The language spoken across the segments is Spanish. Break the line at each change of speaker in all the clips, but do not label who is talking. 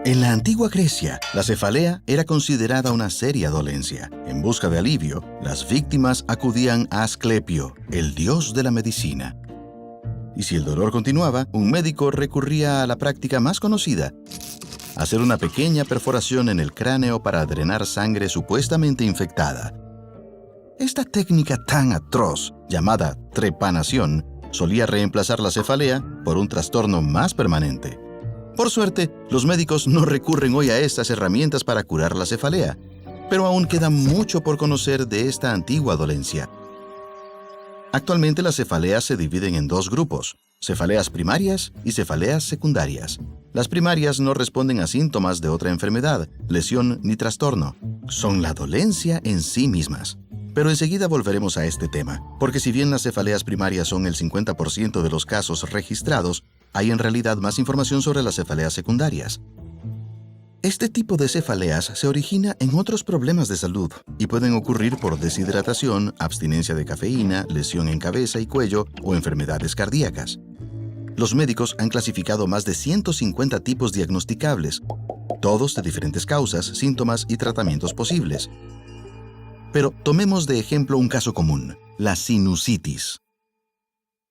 En la antigua Grecia, la cefalea era considerada una seria dolencia. En busca de alivio, las víctimas acudían a Asclepio, el dios de la medicina. Y si el dolor continuaba, un médico recurría a la práctica más conocida: hacer una pequeña perforación en el cráneo para drenar sangre supuestamente infectada. Esta técnica tan atroz, llamada trepanación, solía reemplazar la cefalea por un trastorno más permanente. Por suerte, los médicos no recurren hoy a estas herramientas para curar la cefalea, pero aún queda mucho por conocer de esta antigua dolencia. Actualmente las cefaleas se dividen en dos grupos: cefaleas primarias y cefaleas secundarias. Las primarias no responden a síntomas de otra enfermedad, lesión ni trastorno. Son la dolencia en sí mismas. Pero enseguida volveremos a este tema, porque si bien las cefaleas primarias son el 50% de los casos registrados, hay en realidad más información sobre las cefaleas secundarias. Este tipo de cefaleas se origina en otros problemas de salud y pueden ocurrir por deshidratación, abstinencia de cafeína, lesión en cabeza y cuello o enfermedades cardíacas. Los médicos han clasificado más de 150 tipos diagnosticables, todos de diferentes causas, síntomas y tratamientos posibles. Pero tomemos de ejemplo un caso común: la sinusitis.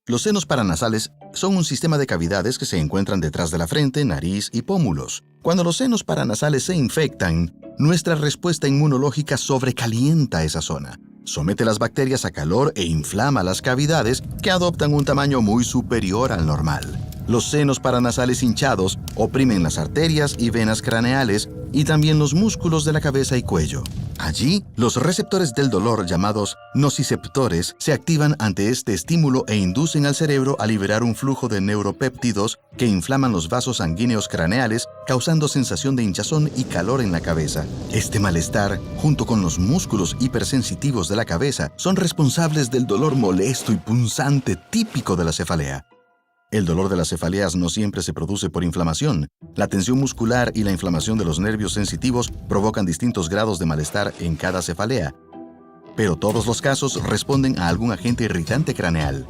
Los senos paranasales son un sistema de cavidades que se encuentran detrás de la frente, nariz y pómulos. Cuando los senos paranasales se infectan, nuestra respuesta inmunológica sobrecalienta esa zona, somete las bacterias a calor e inflama las cavidades, que adoptan un tamaño muy superior al normal. Los senos paranasales hinchados oprimen las arterias y venas craneales y también los músculos de la cabeza y cuello. Allí, los receptores del dolor, llamados nociceptores, se activan ante este estímulo e inducen al cerebro a liberar un flujo de neuropéptidos que inflaman los vasos sanguíneos craneales, causando sensación de hinchazón y calor en la cabeza. Este malestar, junto con los músculos hipersensitivos de la cabeza, son responsables del dolor molesto y punzante típico de la cefalea. El dolor de las cefaleas no siempre se produce por inflamación. La tensión muscular y la inflamación de los nervios sensitivos provocan distintos grados de malestar en cada cefalea, pero todos los casos responden a algún agente irritante craneal.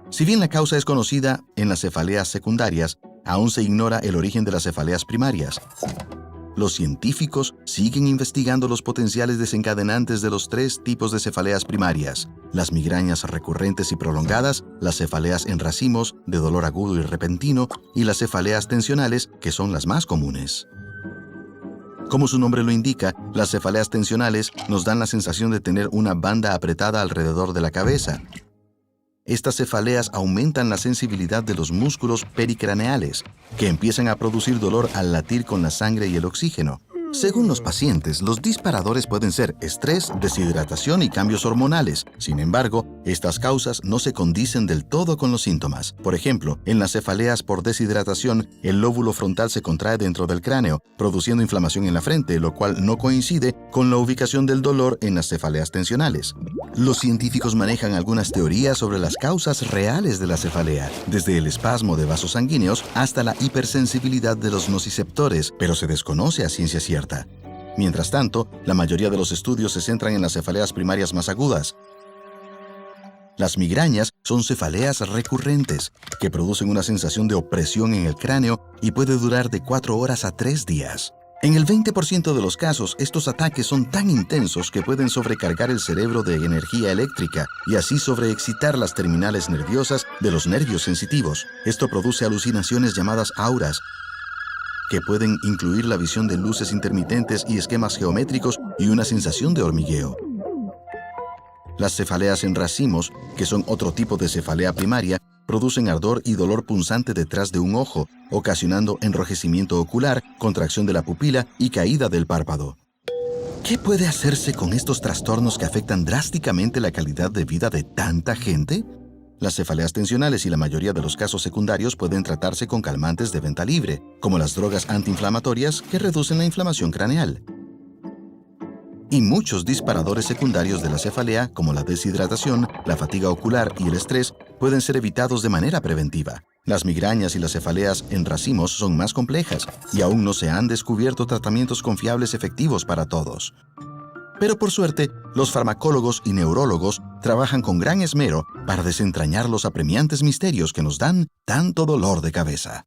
Si bien la causa es conocida en las cefaleas secundarias, aún se ignora el origen de las cefaleas primarias. Los científicos siguen investigando los potenciales desencadenantes de los tres tipos de cefaleas primarias: las migrañas recurrentes y prolongadas, las cefaleas en racimos, de dolor agudo y repentino, y las cefaleas tensionales, que son las más comunes. Como su nombre lo indica, las cefaleas tensionales nos dan la sensación de tener una banda apretada alrededor de la cabeza. Estas cefaleas aumentan la sensibilidad de los músculos pericraneales, que empiezan a producir dolor al latir con la sangre y el oxígeno. Según los pacientes, los disparadores pueden ser estrés, deshidratación y cambios hormonales. Sin embargo, estas causas no se condicen del todo con los síntomas. Por ejemplo, en las cefaleas por deshidratación, el lóbulo frontal se contrae dentro del cráneo, produciendo inflamación en la frente, lo cual no coincide con la ubicación del dolor en las cefaleas tensionales. Los científicos manejan algunas teorías sobre las causas reales de la cefalea, desde el espasmo de vasos sanguíneos hasta la hipersensibilidad de los nociceptores, pero se desconoce a ciencia cierta. Mientras tanto, la mayoría de los estudios se centran en las cefaleas primarias más agudas. Las migrañas son cefaleas recurrentes, que producen una sensación de opresión en el cráneo y puede durar de 4 horas a 3 días. En el 20% de los casos, estos ataques son tan intensos que pueden sobrecargar el cerebro de energía eléctrica y así sobreexcitar las terminales nerviosas de los nervios sensitivos. Esto produce alucinaciones llamadas auras, que pueden incluir la visión de luces intermitentes y esquemas geométricos y una sensación de hormigueo. Las cefaleas en racimos, que son otro tipo de cefalea primaria, producen ardor y dolor punzante detrás de un ojo, ocasionando enrojecimiento ocular, contracción de la pupila y caída del párpado. ¿Qué puede hacerse con estos trastornos que afectan drásticamente la calidad de vida de tanta gente? Las cefaleas tensionales y la mayoría de los casos secundarios pueden tratarse con calmantes de venta libre, como las drogas antiinflamatorias que reducen la inflamación craneal. Y muchos disparadores secundarios de la cefalea, como la deshidratación, la fatiga ocular y el estrés, pueden ser evitados de manera preventiva. Las migrañas y las cefaleas en racimos son más complejas y aún no se han descubierto tratamientos confiables efectivos para todos. Pero por suerte, los farmacólogos y neurólogos trabajan con gran esmero para desentrañar los apremiantes misterios que nos dan tanto dolor de cabeza.